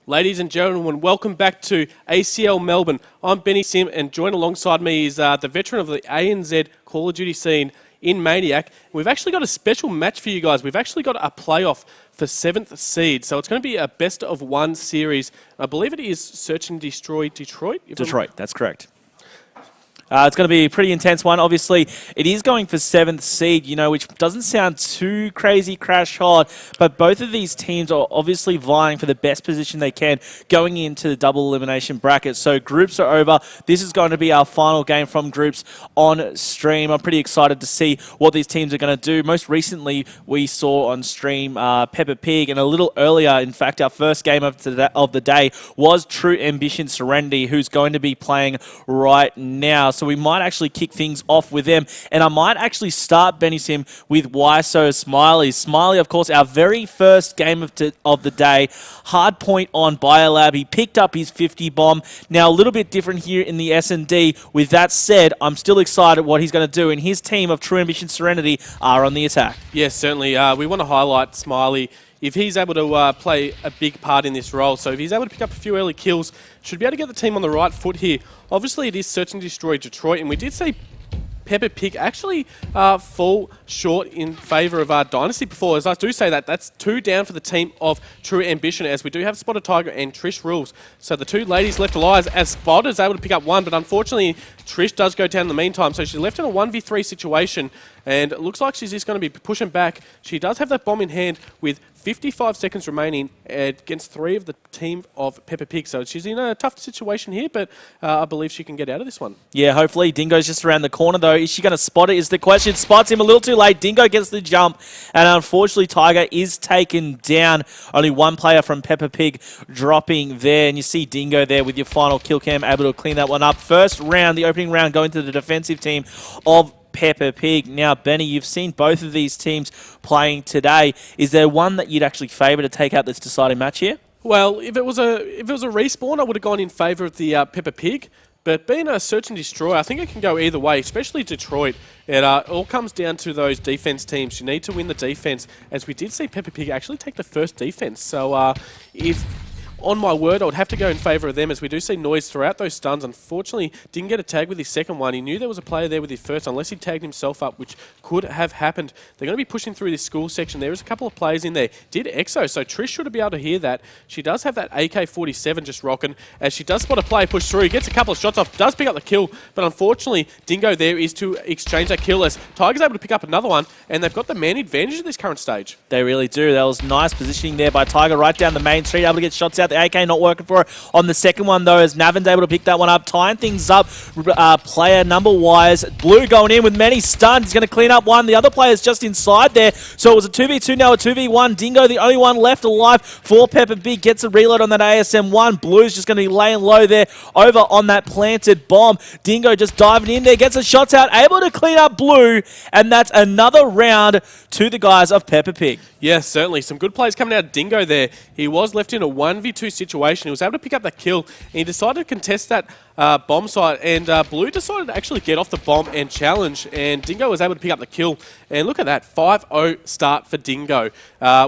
Ladies and gentlemen, welcome back to ACL Melbourne. I'm Benny Sim, and joined alongside me is the veteran of the ANZ Call of Duty scene in Maniac. We've actually got a special match for you guys. We've actually got a playoff for 7th seed. So it's going to be a best of one series. I believe it is Search and Destroy Detroit. Detroit, that's correct. It's going to be a pretty intense one. Obviously, it is going for 7th seed, which doesn't sound too crazy crash hard, but both of these teams are obviously vying for the best position they can going into the double elimination bracket. So groups are over. This is going to be our final game from groups on stream. I'm pretty excited to see what these teams are going to do. Most recently, we saw on stream Peppa Pig, and a little earlier, in fact, our first game of the day was True AmBition.Serenity, who's going to be playing right now. So we might actually kick things off with them. And I might actually start, Benny Sim, with YSO Smiley. Smiley, of course, our very first game of the day. Hard point on Biolab. He picked up his 50 bomb. Now, a little bit different here in the S&D. With that said, I'm still excited what he's going to do. And his team of True AmBition.Serenity are on the attack. Yes, certainly. We want to highlight Smiley. If he's able to play a big part in this role, so if he's able to pick up a few early kills, should be able to get the team on the right foot here. Obviously, it is Search and Destroy Detroit, and we did see Peppa Pig actually fall short in favour of Dynasty before. As I do say that, that's 2 down for the team of True AmBition, as we do have Spotted Tiger and Trish rules. So the 2 ladies left alive, as Spot is able to pick up 1, but unfortunately Trish does go down in the meantime, so she's left in a 1v3 situation, and it looks like she's just going to be pushing back. She does have that bomb in hand with 55 seconds remaining against 3 of the team of Peppa Pig. So she's in a tough situation here, but I believe she can get out of this one. Yeah, hopefully. Dingo's just around the corner, though. Is she going to spot it is the question. Spots him a little too late. Dingo gets the jump, and unfortunately, Tiger is taken down. Only 1 player from Peppa Pig dropping there, and you see Dingo there with your final kill cam, able to clean that one up. First round, the opening round, going to the defensive team of Peppa Pig. Now, Benny, you've seen both of these teams playing today. Is there one that you'd actually favour to take out this deciding match here? Well, if it was a respawn, I would have gone in favour of the Peppa Pig. But being a Search and Destroy, I think it can go either way, especially Detroit. It all comes down to those defense teams. You need to win the defense, as we did see Peppa Pig actually take the first defense. So on my word, I would have to go in favour of them, as we do see Noise throughout those stuns. Unfortunately, didn't get a tag with his second one. He knew there was a player there with his first, unless he tagged himself up, which could have happened. They're going to be pushing through this school section. There is a couple of players in there. Did EXO, so Trish should be able to hear that. She does have that AK-47 just rocking, as she does spot a player push through. He gets a couple of shots off, does pick up the kill, but unfortunately, Dingo there is to exchange that kill, as Tiger's able to pick up another one, and they've got the man advantage at this current stage. They really do. That was nice positioning there by Tiger right down the main street, able to get shots out. The AK not working for her on the second one, though, as Navin's able to pick that one up, tying things up player number-wise. Blue going in with many stuns. He's going to clean up one. The other player's just inside there. So it was a 2v2, now a 2v1. Dingo, the only one left alive for Peppa Pig, gets a reload on that ASM-1. Blue's just going to be laying low there over on that planted bomb. Dingo just diving in there, gets the shots out, able to clean up Blue, and that's another round to the guys of Peppa Pig. Yes, certainly. Some good plays coming out of Dingo there. He was left in a 1v2 situation. He was able to pick up that kill, and he decided to contest that bomb site, and Blue decided to actually get off the bomb and challenge, and Dingo was able to pick up the kill. And look at that, 5-0 start for Dingo.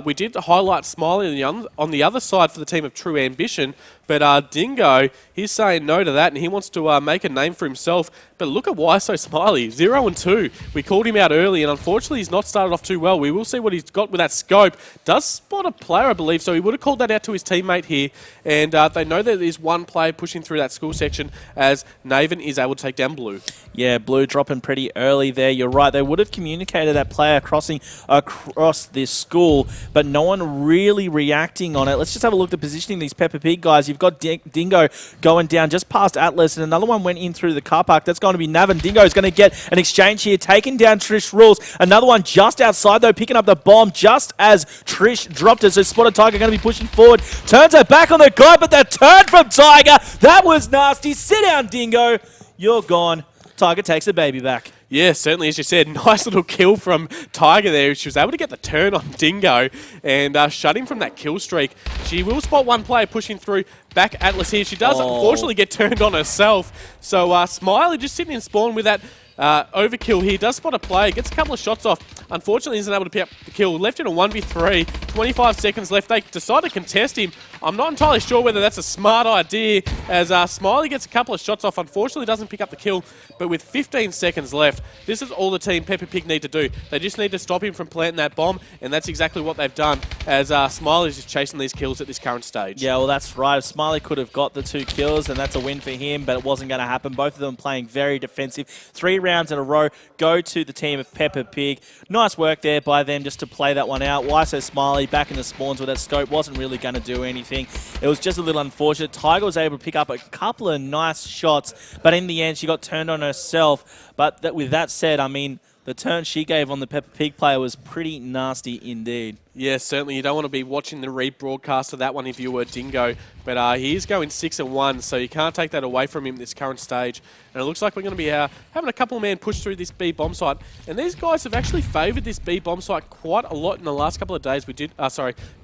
We did highlight Smiley on the other side for the team of True AmBition, but Dingo, he's saying no to that, and he wants to make a name for himself. But look at YSO Smiley, 0-2. We called him out early, and unfortunately he's not started off too well. We will see what he's got with that scope. Does spot a player, I believe, so he would have called that out to his teammate here. And they know that there's one player pushing through that school section, as Naven is able to take down Blue. Yeah, Blue dropping pretty early there. You're right. They would have communicated that player crossing across this school, but no one really reacting on it. Let's just have a look at the positioning of these Peppa Pig guys. You've got Dingo going down just past Atlas, and another one went in through the car park. That's going to be Navin. Dingo is going to get an exchange here, taking down Trish Rules. Another one just outside, though, picking up the bomb just as Trish dropped it. So Spotted Tiger going to be pushing forward. Turns her back on the guy, but that turn from Tiger, that was nasty. Sit down, Dingo. You're gone. Tiger takes the baby back. Yeah, certainly, as you said, nice little kill from Tiger there. She was able to get the turn on Dingo and shut him from that kill streak. She will spot one player pushing through. Back Atlas here. She does unfortunately get turned on herself. So Smiley just sitting in spawn with that Overkill here, does spot a player, gets a couple of shots off. Unfortunately, isn't able to pick up the kill. Left in a 1v3, 25 seconds left. They decide to contest him. I'm not entirely sure whether that's a smart idea, as Smiley gets a couple of shots off. Unfortunately, doesn't pick up the kill, but with 15 seconds left, this is all the team Peppa Pig need to do. They just need to stop him from planting that bomb, and that's exactly what they've done, as Smiley's just chasing these kills at this current stage. Yeah, well, that's right. Smiley could have got the 2 kills, and that's a win for him, but it wasn't going to happen. Both of them playing very defensive. 3 rounds in a row go to the team of Peppa Pig. Nice work there by them just to play that one out. Why so Smiley back in the spawns with that scope wasn't really going to do anything. It was just a little unfortunate. Tiger was able to pick up a couple of nice shots, but in the end she got turned on herself. But with that said, I mean, the turn she gave on the Peppa Pig player was pretty nasty indeed. Yeah, certainly. You don't want to be watching the rebroadcast of that one if you were Dingo. But he is going 6-1, so you can't take that away from him at this current stage. And it looks like we're going to be having a couple of men push through this B bomb site. And these guys have actually favoured this B bomb site quite a lot in the last couple of days.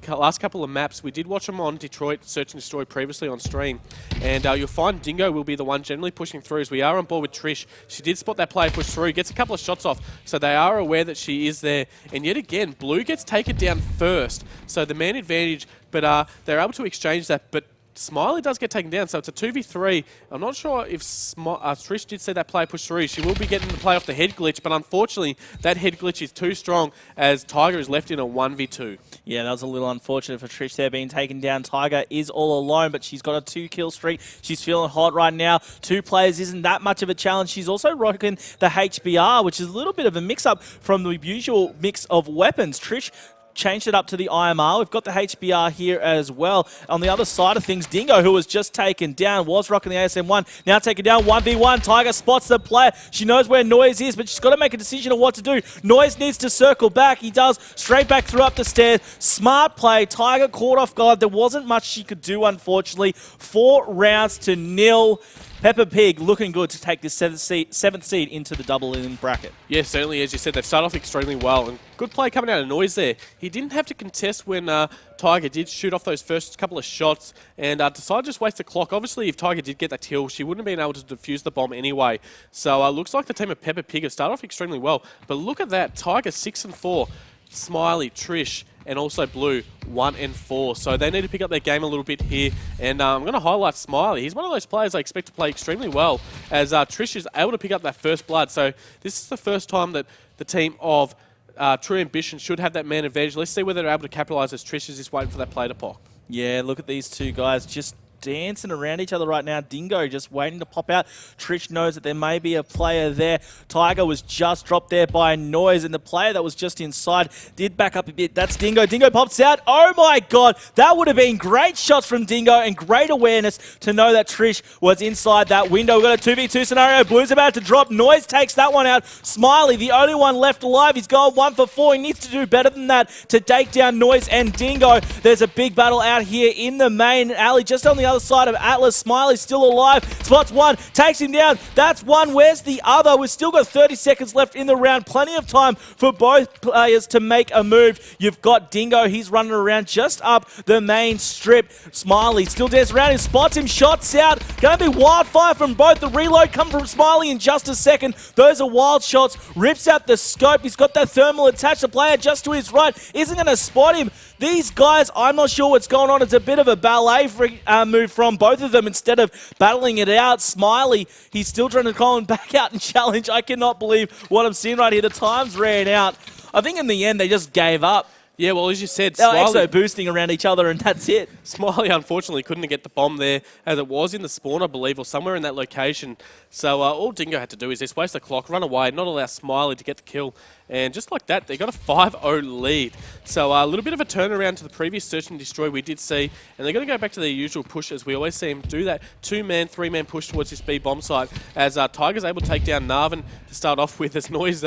Last couple of maps. We did watch them on Detroit Search and Destroy previously on stream. And you'll find Dingo will be the one generally pushing through, as we are on board with Trish. She did spot that player push through, gets a couple of shots off, so they are aware that she is there. And yet again, Blue gets taken down first, so the man advantage, but they're able to exchange that. But Smiley does get taken down, so it's a 2v3. I'm not sure if Trish did see that player push through. She will be getting the play off the head glitch, but unfortunately, that head glitch is too strong, as Tiger is left in a 1v2. Yeah, that was a little unfortunate for Trish there being taken down. Tiger is all alone, but she's got a 2-kill streak. She's feeling hot right now. 2 players isn't that much of a challenge. She's also rocking the HBR, which is a little bit of a mix-up from the usual mix of weapons. Trish changed it up to the IMR. We've got the HBR here as well. On the other side of things, Dingo, who was just taken down, was rocking the ASM1. Now taken down 1v1. Tiger spots the player. She knows where Noise is, but she's got to make a decision on what to do. Noise needs to circle back. He does. Straight back through up the stairs. Smart play. Tiger caught off guard. There wasn't much she could do, unfortunately. 4 rounds to 0. Peppa Pig looking good to take this 7th seed into the double-in bracket. Yeah, certainly. As you said, they've started off extremely well. And good play coming out of Noise there. He didn't have to contest when Tiger did shoot off those first couple of shots and decided to just waste the clock. Obviously, if Tiger did get that kill, she wouldn't have been able to defuse the bomb anyway. So looks like the team of Peppa Pig have started off extremely well. But look at that. Tiger 6-4. Smiley, Trish, and also Blue 1-4. So they need to pick up their game a little bit here. And I'm going to highlight Smiley. He's one of those players I expect to play extremely well, as Trish is able to pick up that first blood. So this is the first time that the team of True Ambition should have that man advantage. Let's see whether they're able to capitalise as Trish is just waiting for that play to pop. Yeah, look at these two guys just dancing around each other right now. Dingo just waiting to pop out. Trish knows that there may be a player there. Tiger was just dropped there by Noise, and the player that was just inside did back up a bit. That's Dingo. Dingo pops out. Oh my God, that would have been great shots from Dingo and great awareness to know that Trish was inside that window. We've got a 2v2 scenario. Blue's about to drop. Noise takes that one out. Smiley, the only one left alive. He's going 1 for 4. He needs to do better than that to take down Noise and Dingo. There's a big battle out here in the main alley, just on the other side of Atlas. Smiley's still alive. Spots one, takes him down. That's one. Where's the other? We've still got 30 seconds left in the round. Plenty of time for both players to make a move. You've got Dingo. He's running around just up the main strip. Smiley still dancing around. He spots him. Shots out. Going to be wildfire from both. The reload come from Smiley in just a second. Those are wild shots. Rips out the scope. He's got that thermal attached. The player just to his right isn't going to spot him. These guys, I'm not sure what's going on. It's a bit of a ballet move from both of them instead of battling it out. Smiley, he's still trying to call him back out and challenge. I cannot believe what I'm seeing right here. The times ran out. I think in the end they just gave up. Yeah, well, as you said, they were exo boosting around each other, and that's it. Smiley, unfortunately, couldn't get the bomb there, as it was in the spawn, I believe, or somewhere in that location. So all Dingo had to do is just waste the clock, run away, not allow Smiley to get the kill. And just like that, they got a 5-0 lead. So a little bit of a turnaround to the previous Search and Destroy we did see. And they're going to go back to their usual push, as we always see them do that 2-man, 3-man push towards this B bomb site. As Tiger's able to take down Narvan to start off with, as Noise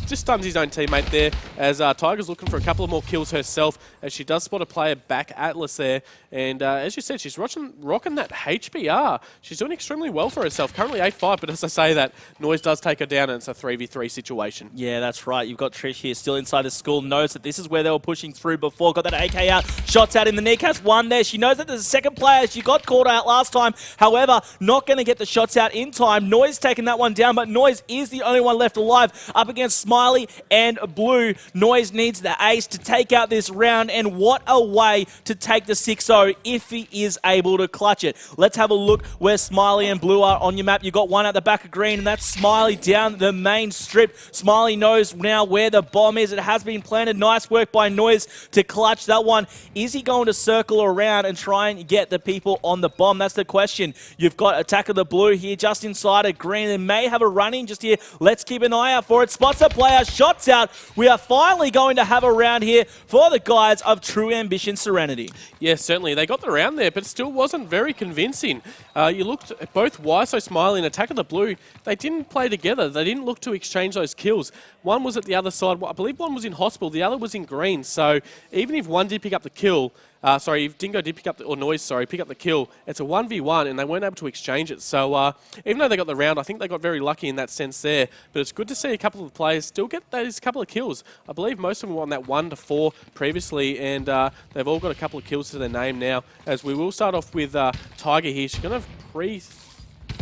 just stuns his own teammate there as Tiger's looking for a couple of more kills herself as she does spot a player back Atlas there. And as you said, she's rocking that HBR. She's doing extremely well for herself. Currently 8-5, but as I say that, Noise does take her down and it's a 3v3 situation. Yeah, that's right. You've got Trish here still inside the school. Knows that this is where they were pushing through before. Got that AK out. Shots out in the neck. Has one there. She knows that there's a second player. She got called out last time. However, not going to get the shots out in time. Noise taking that one down, but Noise is the only one left alive up against Smiley and Blue. Noise needs the ace to take out this round, and what a way to take the 6-0 if he is able to clutch it. Let's have a look where Smiley and Blue are on your map. You've got one at the back of green, and that's Smiley down the main strip. Smiley knows now where the bomb is. It has been planted. Nice work by Noise to clutch that one. Is he going to circle around and try and get the people on the bomb? That's the question. You've got Attack of the Blue here just inside of green. They may have a run-in just here. Let's keep an eye out for it. Spots a player. Shots out. We are finally going to have a round here for the guys of True AmBition.Serenity. Yes, certainly. They got the round there, but it still wasn't very convincing. You looked at both Wiso, Smiley, and Attack of the Blue. They didn't play together. They didn't look to exchange those kills. One was at the other side. I believe one was in hospital. The other was in green. So even if one did pick up the kill, if Dingo did pick up pick up the kill, it's a 1v1 and they weren't able to exchange it. So even though they got the round, I think they got very lucky in that sense there. But it's good to see a couple of players still get those couple of kills. I believe most of them were on that 1-4 previously, and they've all got a couple of kills to their name now. As we will start off with Tiger here. She's going to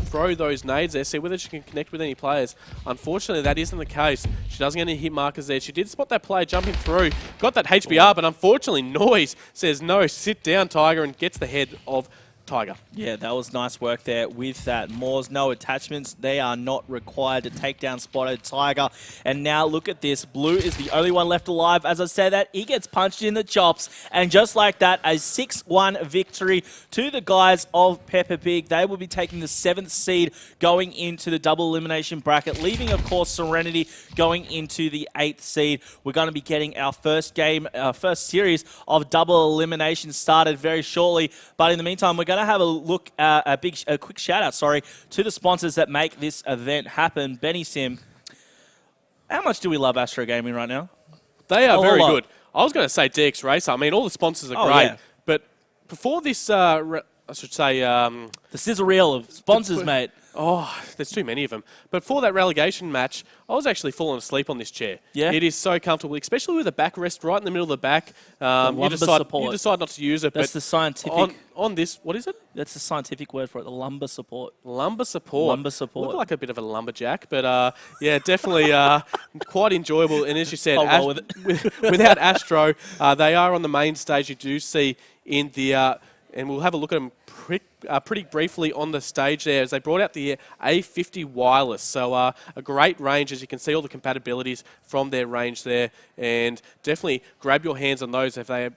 throw those nades there, see whether she can connect with any players. Unfortunately, that isn't the case. She doesn't get any hit markers there. She did spot that player jumping through, got that HBR, but unfortunately, Noise says, no, sit down, Tiger, and gets the head of Tiger. Yeah, that was nice work there with that. Moors, no attachments. They are not required to take down spotted Tiger. And now look at this. Blue is the only one left alive. As I say that, he gets punched in the chops. And just like that, a 6-1 victory to the guys of Peppa Pig. They will be taking the 7th seed going into the double elimination bracket, leaving, of course, Serenity going into the 8th seed. We're going to be getting our first series of double elimination started very shortly. But in the meantime, we're going to have a look, a quick shout out, to the sponsors that make this event happen. Benny Sim, how much do we love Astro Gaming right now? They are very good. I was going to say DX Racer. I mean, all the sponsors are great. Yeah. But before this, I should say... the sizzle reel of sponsors, mate. Oh, there's too many of them. But for that relegation match, I was actually falling asleep on this chair. Yeah? It is so comfortable, especially with a backrest right in the middle of the back. You decide not to use it. That's the scientific... On this, what is it? That's the scientific word for it, the lumbar support. Lumbar support. Lumbar support. Look like a bit of a lumberjack, but yeah, definitely quite enjoyable. And as you said, without Astro, they are on the main stage. You do see in the... and we'll have a look at them pretty briefly on the stage there as they brought out the A50 wireless. So a great range, as you can see all the compatibilities from their range there. And definitely grab your hands on those if they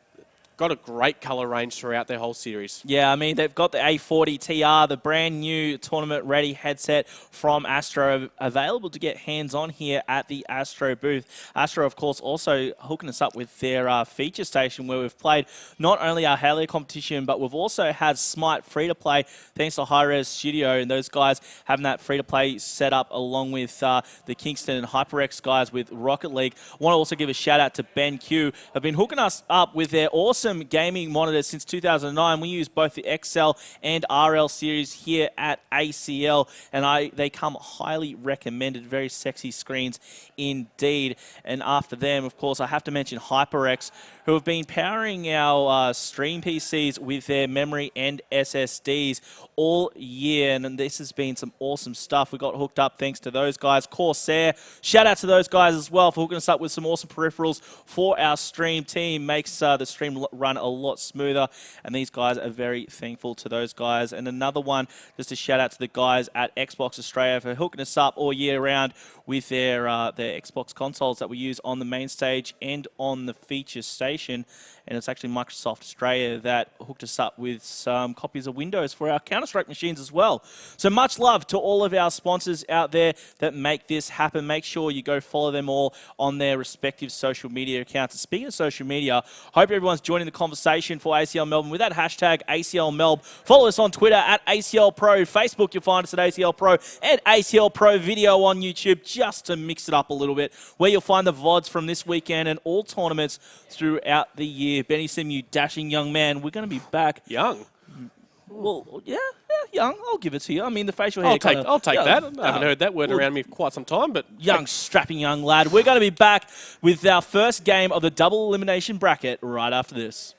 got a great colour range throughout their whole series. Yeah, I mean, they've got the A40 TR, the brand new tournament-ready headset from Astro, available to get hands-on here at the Astro booth. Astro, of course, also hooking us up with their feature station where we've played not only our Halo competition, but we've also had Smite free-to-play, thanks to Hi-Res Studio, and those guys having that free-to-play set up along with the Kingston and HyperX guys with Rocket League. I want to also give a shout-out to Ben Q, have been hooking us up with their awesome gaming monitors since 2009. We use both the XL and RL series here at ACL, and they come highly recommended. Very sexy screens indeed. And after them, of course, I have to mention HyperX, who have been powering our stream PCs with their memory and SSDs all year, and this has been some awesome stuff. We got hooked up thanks to those guys. Corsair, shout out to those guys as well for hooking us up with some awesome peripherals for our stream team. Makes the stream run a lot smoother, and these guys are very thankful to those guys. And another one, just a shout out to the guys at Xbox Australia for hooking us up all year round with their Xbox consoles that we use on the main stage and on the feature station. conversation, and it's actually Microsoft Australia that hooked us up with some copies of Windows for our Counter-Strike machines as well. So much love to all of our sponsors out there that make this happen. Make sure you go follow them all on their respective social media accounts. And speaking of social media, hope everyone's joining the conversation for ACL Melbourne with that hashtag ACL Melb. Follow us on Twitter at ACL Pro. Facebook, you'll find us at ACL Pro, and ACL Pro Video on YouTube, just to mix it up a little bit, where you'll find the VODs from this weekend and all tournaments throughout the year. Benny Sim, you dashing young man, we're going to be back. Young? Well, yeah, young. I'll give it to you. I mean, the facial hair. I'll take that. I haven't heard that word around me for quite some time, but strapping young lad. We're going to be back with our first game of the double elimination bracket right after this.